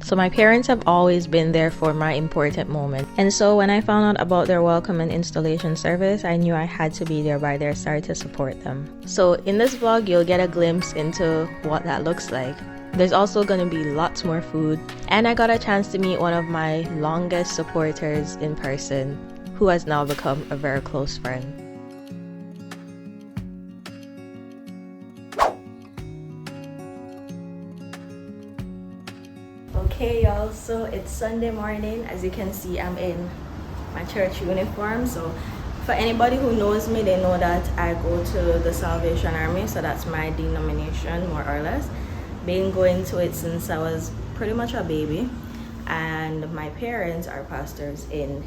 So my parents have always been there for my important moment. And so when I found out about their welcome and installation service, I knew I had to be there by their side to support them. So in this vlog, you'll get a glimpse into what that looks like. There's also going to be lots more food. And I got a chance to meet one of my longest supporters in person, who has now become a very close friend. Okay y'all, so it's Sunday morning. As you can see, I'm in my church uniform. So for anybody who knows me, they know that I go to the Salvation Army. So that's my denomination, more or less. Been going to it since I was pretty much a baby. And my parents are pastors in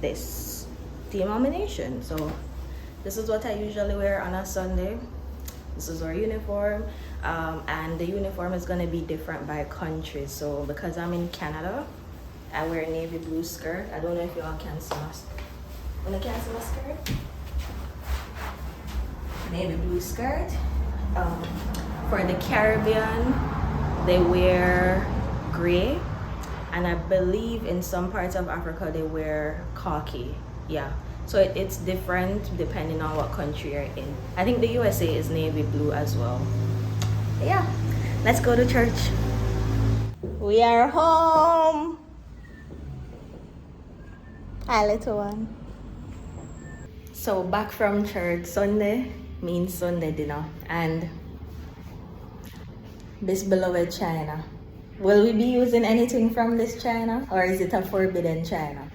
this denomination. So this is what I usually wear on a Sunday. This is our uniform, and the uniform is going to be different by country. So because I'm in Canada, I wear a navy blue skirt. I don't know if y'all can see my skirt. Can see my skirt? Navy blue skirt. For the Caribbean, they wear gray, and I believe in some parts of Africa they wear khaki. Yeah. So it's different depending on what country you're in. I think the USA is navy blue as well. But yeah, let's go to church. We are home. Hi, little one. So back from church. Sunday means Sunday dinner. And this beloved china. Will we be using anything from this china, or is it a forbidden china?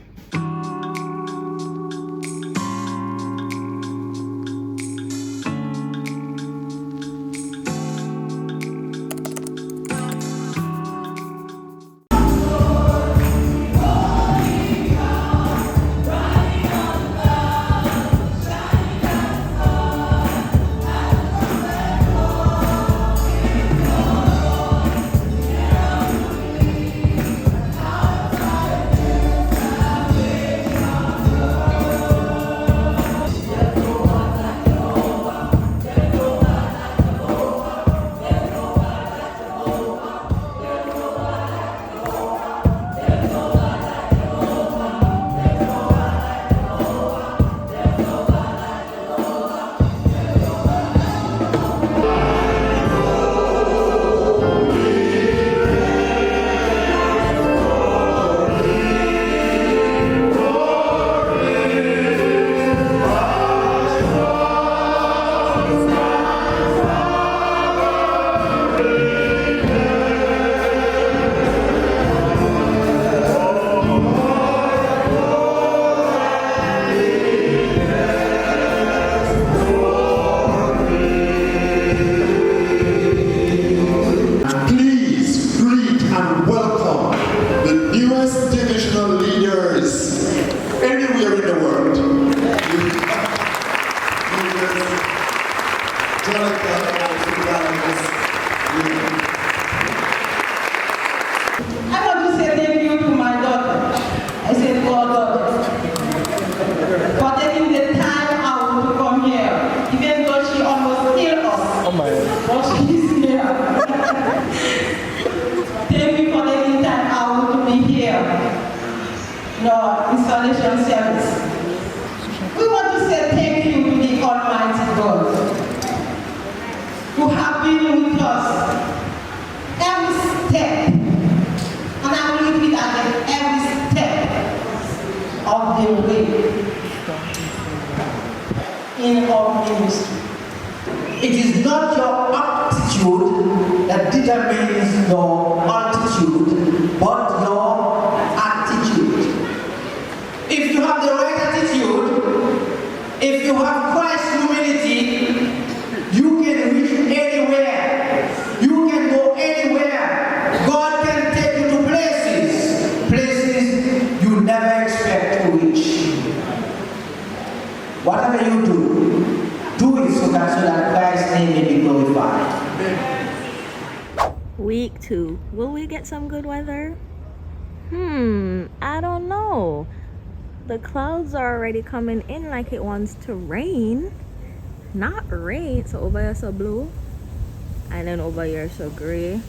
Installation service. We want to say thank you to the Almighty God who have been with us every step, and I will repeat again, every step of the way in our ministry. It is not your aptitude that determines your altitude, but your attitude. If you have the right attitude, if you have Christ's humility, you can reach anywhere. You can go anywhere. God can take you to places you never expect to reach. Whatever you do it so that Christ's name may be glorified. Week 2. Will we get some good weather? I don't know. The clouds are already coming in like it wants to rain. Not rain. So over here so blue, and then over here so gray,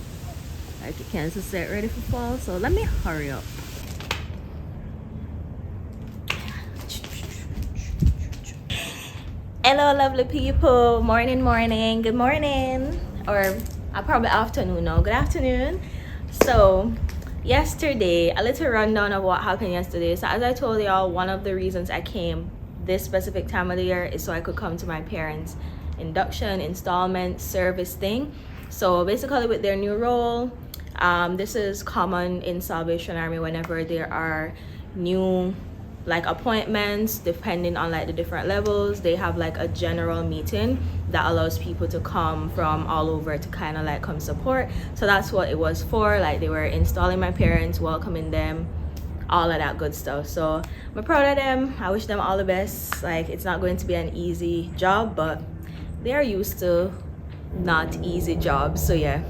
Like you can't just set ready for fall. So let me hurry up. Hello lovely people, morning, good morning, or probably afternoon now, good afternoon. So yesterday, a little rundown of what happened yesterday. So as I told y'all, one of the reasons I came this specific time of the year is so I could come to my parents' induction, installment, service thing. So basically with their new role, this is common in Salvation Army whenever there are new like appointments, depending on like the different levels. They have like a general meeting that allows people to come from all over to kind of like come support. So that's what it was for. Like they were installing my parents, welcoming them, all of that good stuff. So I'm proud of them. I wish them all the best. Like it's not going to be an easy job, but they are used to not easy jobs. So yeah,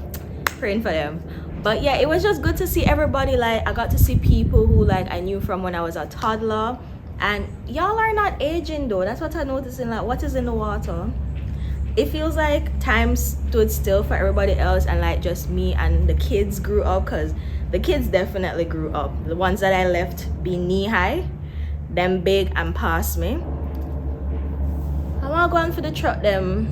praying for them. But yeah, it was just good to see everybody. Like I got to see people who like I knew from when I was a toddler, and y'all are not aging though. That's what I noticed. In like what is in the water, it feels like time stood still for everybody else, and like just me and the kids grew up, because the kids definitely grew up. The ones that I left be knee high, them big and past me. I want to go on for the truck them.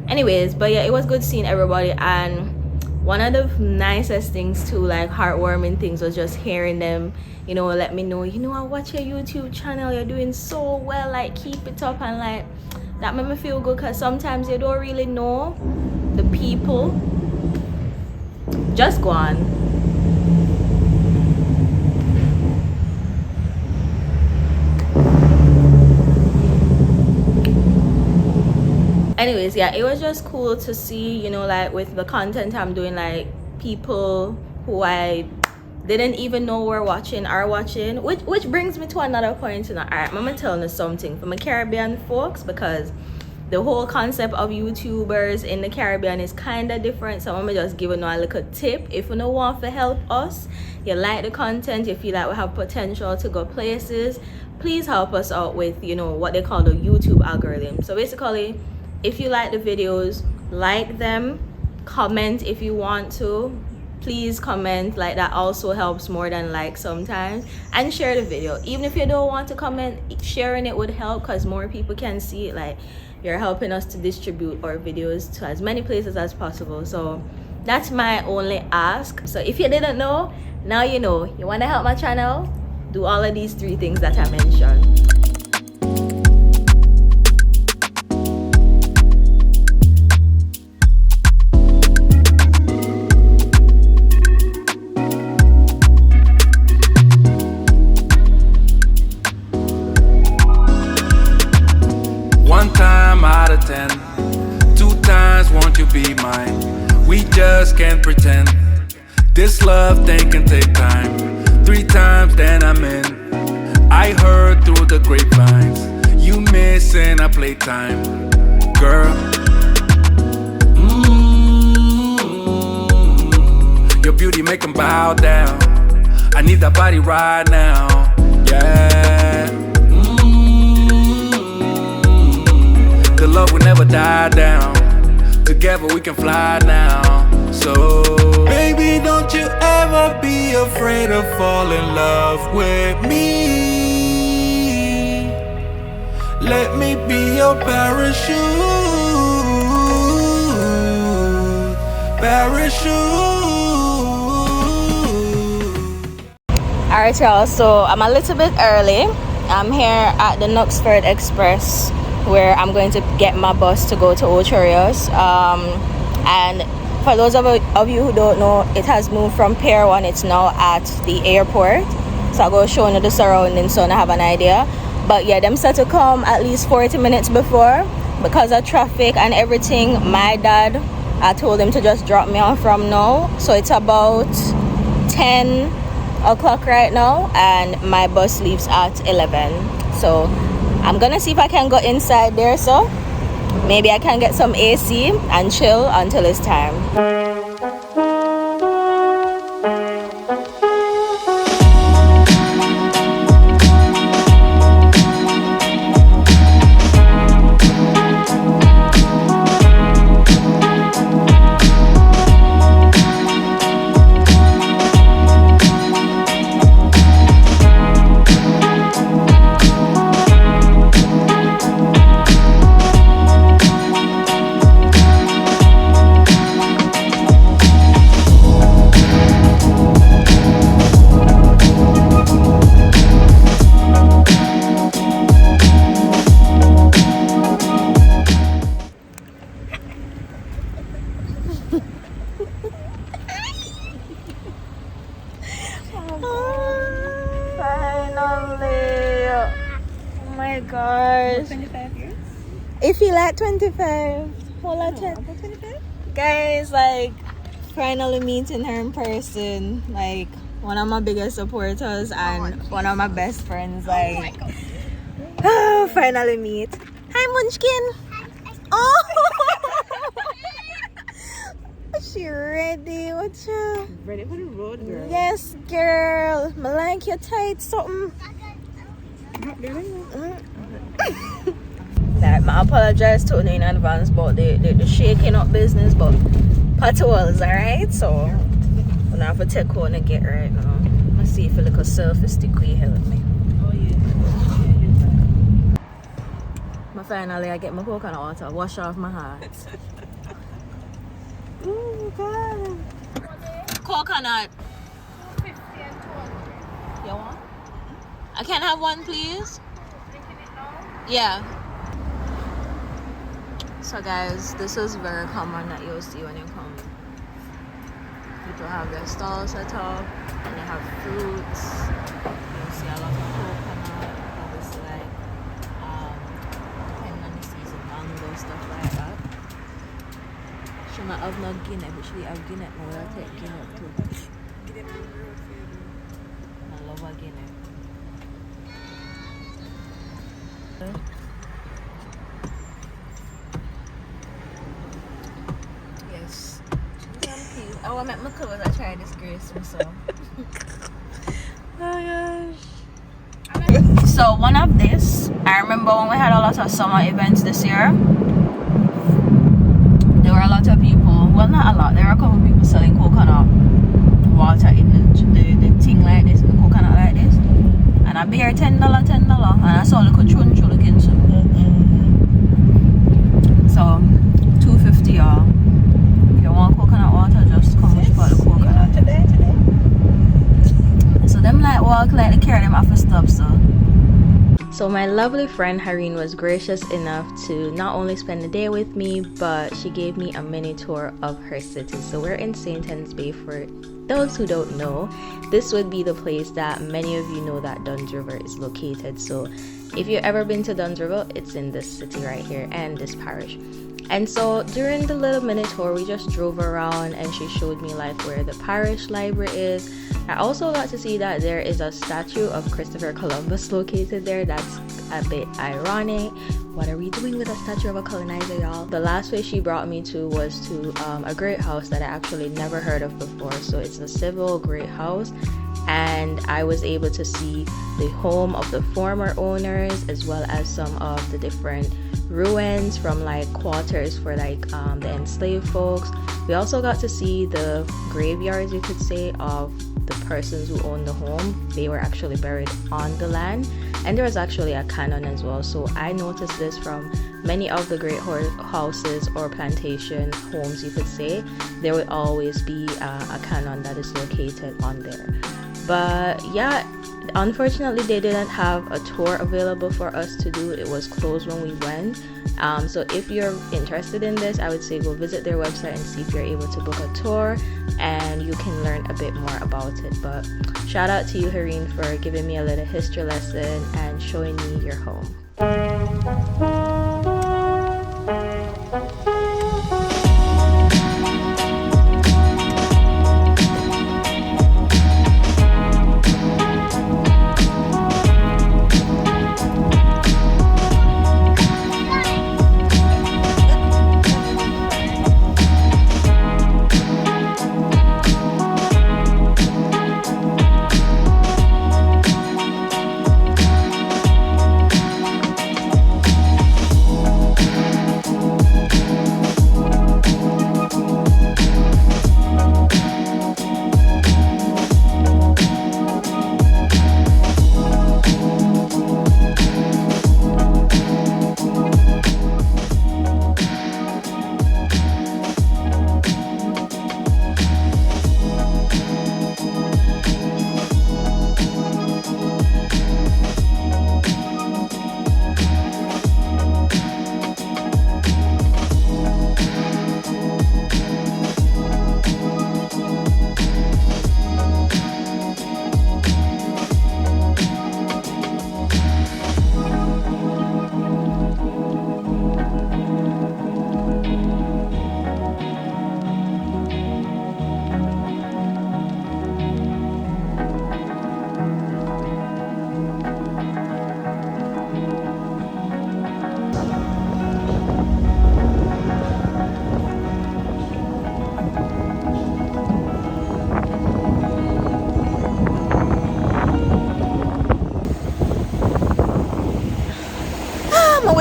Anyways, but yeah, it was good seeing everybody. And one of the nicest things too, like heartwarming things, was just hearing them, you know, let me know, you know, I watch your YouTube channel, you're doing so well, like keep it up. And like that made me feel good, because sometimes you don't really know the people. Just go on. Anyways, yeah, it was just cool to see, you know, like with the content I'm doing, like people who I didn't even know were watching are watching, which brings me to another point. You know, all right, I'm gonna tell you something for my Caribbean folks, because the whole concept of YouTubers in the Caribbean is kind of different. So I'm gonna just give you a little tip. If you don't want to help us, you like the content, you feel like we have potential to go places, please help us out with, you know, what they call the YouTube algorithm. So basically, if you like the videos, like them, comment if you want to. Please comment, like that also helps more than like sometimes. And share the video. Even if you don't want to comment, sharing it would help, because more people can see it. Like you're helping us to distribute our videos to as many places as possible. So that's my only ask. So if you didn't know, now you know. You want to help my channel? Do all of these 3 things that I mentioned. Can't pretend this love thing can take time. 3 times then I'm in. I heard through the grapevines you missing a playtime, girl. Your beauty make 'em bow down. I need that body right now, yeah. The love will never die down. Together we can fly now. So, baby, don't you ever be afraid of falling in love with me. Let me be your parachute, parachute. Alright y'all, so I'm a little bit early. I'm here at the Knutsford Express, where I'm going to get my bus to go to Ocherios. And for those of you who don't know, it has moved from Pier 1. It's now at the airport. So I'll go show you the surroundings so I have an idea. But yeah, them said to come at least 40 minutes before because of traffic and everything. My dad, I told him to just drop me off from now. So it's about 10 o'clock right now, and my bus leaves at 11. So I'm gonna see if I can go inside there, so maybe I can get some AC and chill until it's time. my gosh. 25 years? If you like 25, whole lot of 25? guys, like finally meeting her in person, like one of my biggest supporters and one of my best friends, like finally meet. Hi Munchkin. Oh she ready, what's up? Ready for the road, girl. Yes girl, I like your tight something. Like, I apologize to you in advance about the shaking up business, but potholes, alright? So I'm gonna have to take on and get right now. Let's see if a little surface stick will help me. Oh, yeah. But finally, I get my coconut water, wash off my heart. Oh, God. Coconut. 50 and 200. You want? I can have one, please? Taking it now? Yeah. So guys, this is very common that you'll see when you come. People have their stall set up and they have fruits. You'll see a lot of coconut, obviously like depending on the season, mango, stuff like that. She might have no Guinea, but she have Guinea. Now we'll take Guinea too. I love a Guinea. Yes. I want to make my clothes. I try to disgrace myself. Oh gosh. So one of this, I remember when we had a lot of summer events this year. There were a lot of people. Well, not a lot. There were a couple of people selling coconut water in the thing like this, the coconut like this. And I beer $10, and I saw a little chun looking too. So $2.50 y'all. If you want coconut water, just come wish for the coconut. Today. So them like walk like they carry them off a stop so my lovely friend Hareen was gracious enough to not only spend the day with me, but she gave me a mini tour of her city. So we're in St. Helens Bay. For those who don't know, this would be the place that many of you know that Duns River is located. So if you've ever been to Duns River, it's in this city right here and this parish. And so during the little mini tour, we just drove around and she showed me like where the parish library is. I also got to see that there is a statue of Christopher Columbus located there. That's a bit ironic. What are we doing with a statue of a colonizer, y'all? The last place she brought me to was to a great house that I actually never heard of before. So it's a civil great house, and I was able to see the home of the former owners as well as some of the different ruins from like quarters for like the enslaved folks. We also got to see the graveyards, you could say, of the persons who owned the home. They were actually buried on the land, and there was actually a cannon as well. So I noticed this from many of the great houses or plantation homes, you could say. There would always be a cannon that is located on there. But yeah, unfortunately they didn't have a tour available for us to do. It was closed when we went. So if you're interested in this, I would say go visit their website and see if you're able to book a tour and you can learn a bit more about it. But shout out to you, Hareen, for giving me a little history lesson and showing me your home.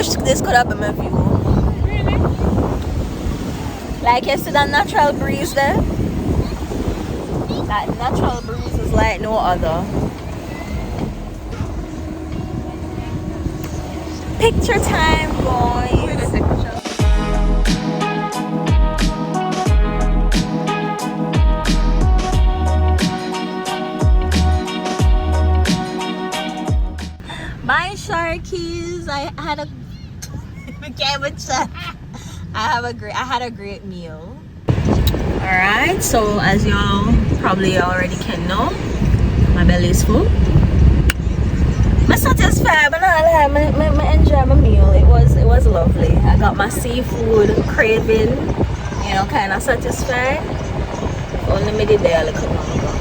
wish this could have been my view. Really? Like you see that natural breeze there? That natural breeze is like no other. Picture time, boys. Bye, Sharkies. I had a I had a great meal. Alright, so as y'all probably already can know, my belly is full. I'm satisfied, but I enjoy my meal. It was lovely. I got my seafood craving, you know, kind of satisfied. Only made it there a little longer.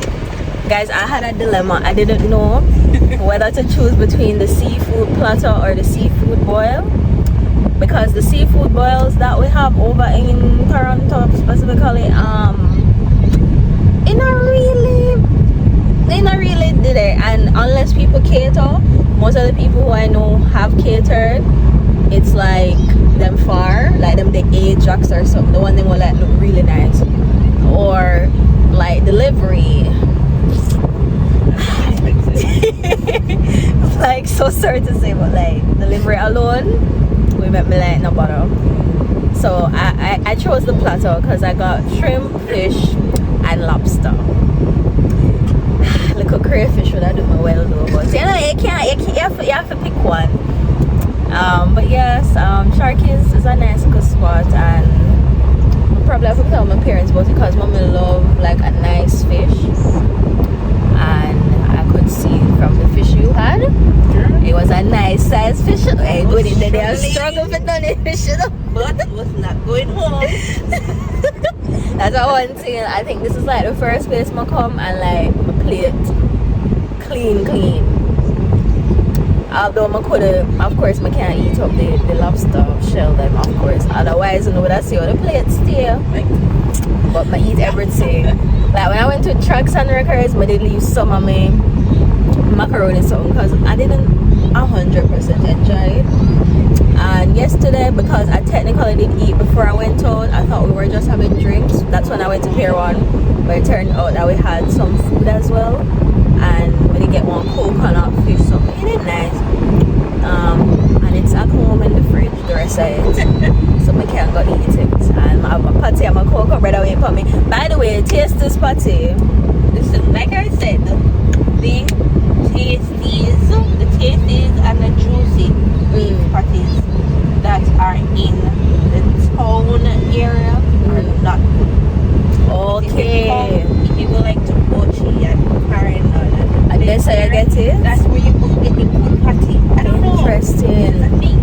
Guys, I had a dilemma. I didn't know whether to choose between the seafood platter or the seafood boil, because the seafood boils that we have over in Toronto specifically, they not really did it. And unless people cater, most of the people who I know have catered, it's like them far, like them the Ajax or something, the one they will like look really nice, or like delivery. Like, so sorry to say, but like delivery alone, we met me like no butter. So I chose the platter because I got shrimp, fish, and lobster. Little crayfish would I do my well though, but you know you have to pick one. But yes, Sharkies is a nice good spot, and I probably have to tell my parents about it because mommy love like a nice fish, and I could see from the fish you had, it was a nice size fish. Hey, good in there, they are struggling for done it, fish, you know? But it was not going home. That's one thing. I think this is like the first place I come and like my plate clean. Although I could, of course, I can't eat up the lobster shell them, of course. Otherwise, you know what I see on the plate still. But I eat everything. Like when I went to Trucks and Records, I did leave some of my macaroni and something because I didn't 100% enjoy it. And yesterday, because I technically didn't eat before I went out, I thought we were just having drinks. That's when I went to Pier 1, but it turned out that we had some food as well. And we did get one coconut fish, something it is nice. And it's at home in the fridge, the rest of it. So I can't go eat it. And I have my patty and my cocoa bread away for me. By the way, taste this patty. Listen, like I said, the tasties and the juicy beef patties that are in the town area are not good. Okay. If you go like to Bochi and Karen And that's how you get it? That's where you could get the good patty. I don't know. Interesting. That's a thing.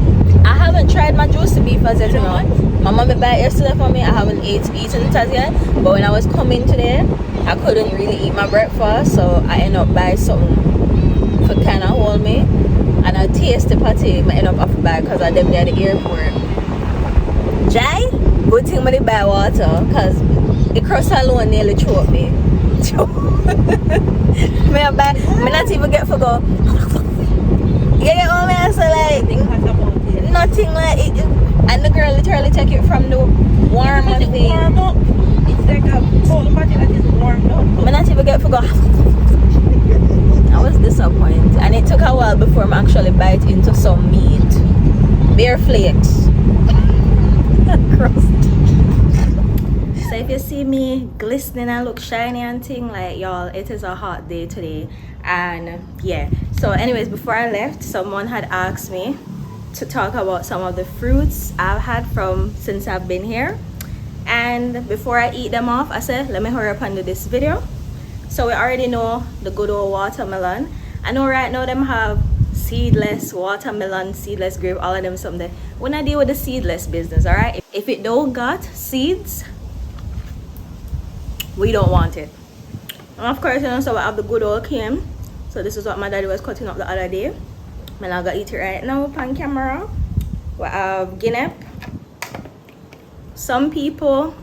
I haven't tried my juicy beef as yet, you know. My mommy bought it yesterday for me. I haven't eaten it as yet. But when I was coming today, I couldn't really eat my breakfast, so I ended up buying something for kind of hold me. And I taste the patty, I end up off the bag because I them there at the airport. Jai, good thing I buy water because the crust alone nearly choked me. I not even get for go. You get what I say, like nothing like it. And the girl literally take it from the warm thing. Warm up. It's like a cold patty that is warmed up. I not even get for go. I was disappointed, and it took a while before I actually bite into some meat. Bear flakes. Crust. So if you see me glistening and look shiny and thing, like y'all, it is a hot day today. And yeah, so anyways, before I left, someone had asked me to talk about some of the fruits I've had from since I've been here. And before I eat them off, I said let me hurry up and do this video. So we already know the good old watermelon. I know right now them have seedless watermelon, seedless grape, all of them someday. When I deal with the seedless business, all right, if it don't got seeds, we don't want it. And of course, you know, so I have the good old cane. So this is what my daddy was cutting up the other day. I'm gonna eat it right now on camera. We have guinea. Some people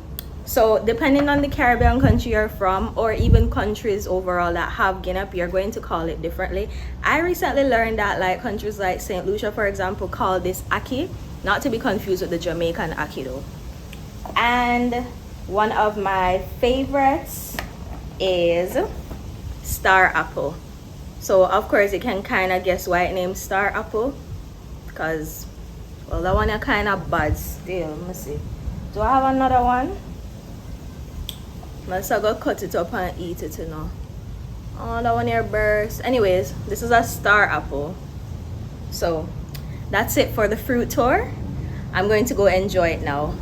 So depending on the Caribbean country you're from, or even countries overall that have guinea, you're going to call it differently. I recently learned that like countries like St. Lucia, for example, call this ackee, not to be confused with the Jamaican ackee though. And one of my favorites is star apple. So of course you can kind of guess why it named star apple, because well, that one are kind of bad still. Let me see, do I have another one? Let's go cut it up and eat it, you know. Oh, that one here burst. Anyways, this is a star apple. So that's it for the fruit tour. I'm going to go enjoy it now.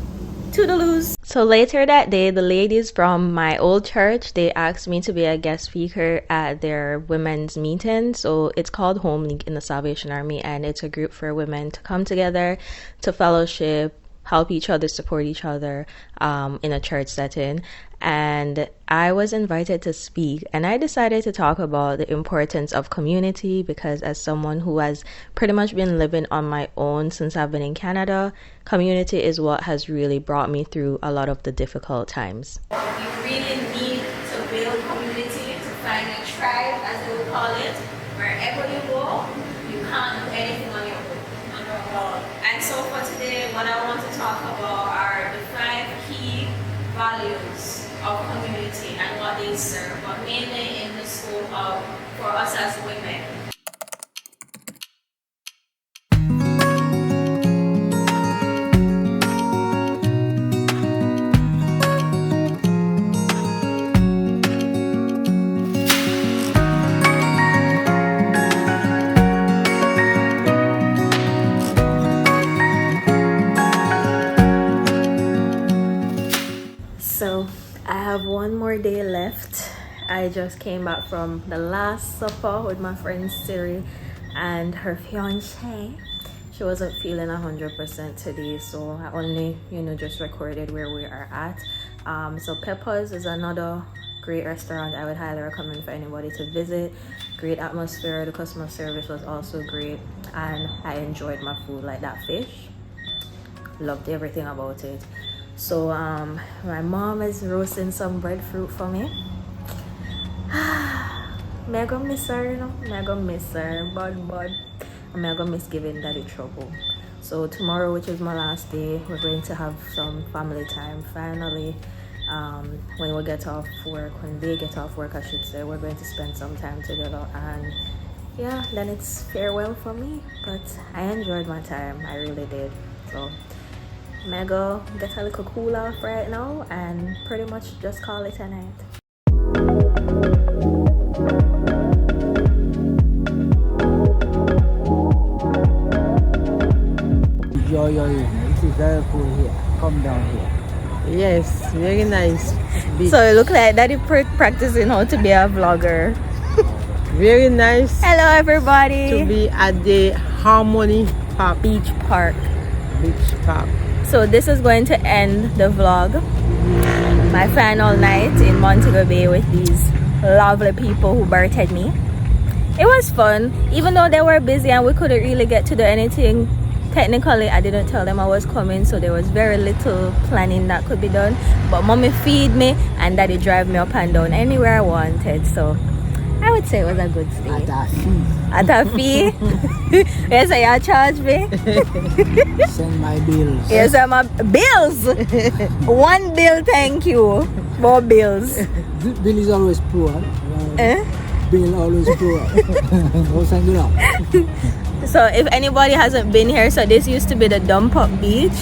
Toodaloos. So later that day, the ladies from my old church, they asked me to be a guest speaker at their women's meeting. So it's called Home League in the Salvation Army, and it's a group for women to come together to fellowship, help each other, support each other in a church setting. And I was invited to speak, and I decided to talk about the importance of community, because as someone who has pretty much been living on my own since I've been in Canada, community is what has really brought me through a lot of the difficult times. You really need to build community, to find a tribe, as they would call it. Wherever you go, you can't do anything on your own. And so for today, what I want to talk about are the 5 key values of community and what they serve, but mainly in the scope of for us as women. So I have one more day left. I just came back from the last supper with my friend Siri and her fiance. She wasn't feeling 100% today, so I only just recorded where we are at. So Pepper's is another great restaurant I would highly recommend for anybody to visit. Great atmosphere, the customer service was also great, and I enjoyed my food. Like that fish, loved everything about it. So my mom is roasting some breadfruit for me. I'm gonna miss her, you know. I'm gonna miss her, but I'm gonna miss giving daddy trouble. So tomorrow, which is my last day, we're going to have some family time finally. When we get off work, when they get off work I should say, we're going to spend some time together, and yeah, then it's farewell for me. But I enjoyed my time, I really did. So I'm gonna get a little cool off right now and pretty much just call it a night. Enjoy your evening. It is very cool here. Come down here. Yes, very nice. So it looks like daddy practicing how to be a vlogger. Very nice. Hello everybody. To be at the Harmony Park. Beach Park. Beach Park. So this is going to end the vlog. My final night in Montego Bay with these lovely people who birthed me. It was fun, even though they were busy and we couldn't really get to do anything. Technically, I didn't tell them I was coming, so there was very little planning that could be done. But mommy feed me and daddy drive me up and down anywhere I wanted. So I would say it was a good stay. At a fee? Yes, you charge me. Send my bills. Yes, my bills. One bill, thank you. More bills. Bill is always poor. Bill always poor. So if anybody hasn't been here, so this used to be the Dump Up Beach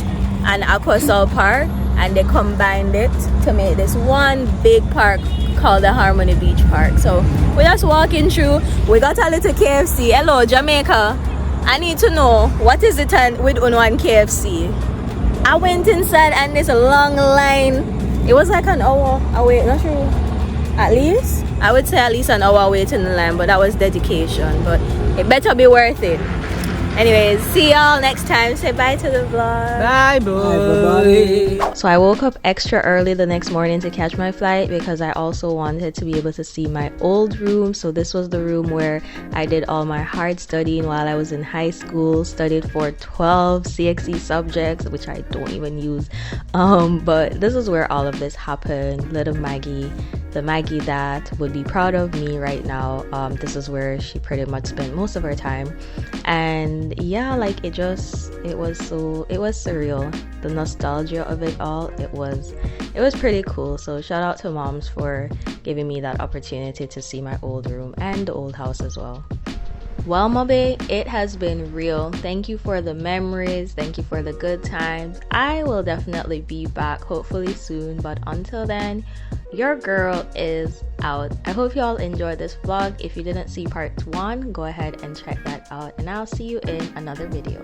and Aquasol Park, and they combined it to make this one big park called the Harmony Beach Park. So we're just walking through. We got a little KFC. Hello Jamaica, I need to know what is it with Uno and KFC. I went inside and there's a long line. It was like an hour away, not sure, at least I would say at least an hour waiting in the line, but that was dedication. But it better be worth it. Anyways, see y'all next time. Say bye to the vlog. Bye, boy. So I woke up extra early the next morning to catch my flight because I also wanted to be able to see my old room. So this was the room where I did all my hard studying while I was in high school. Studied for 12 CXE subjects, which I don't even use. But this is where all of this happened. Little Maggie, the Maggie that would be proud of me right now. This is where she pretty much spent most of her time. And yeah, like it was surreal. The nostalgia of it all, it was pretty cool. So shout out to moms for giving me that opportunity to see my old room and the old house as well. Well, Mobe, it has been real. Thank you for the memories. Thank you for the good times. I will definitely be back hopefully soon, but until then, your girl is out. I hope y'all enjoyed this vlog. If you didn't see part 1, go ahead and check that out, and I'll see you in another video.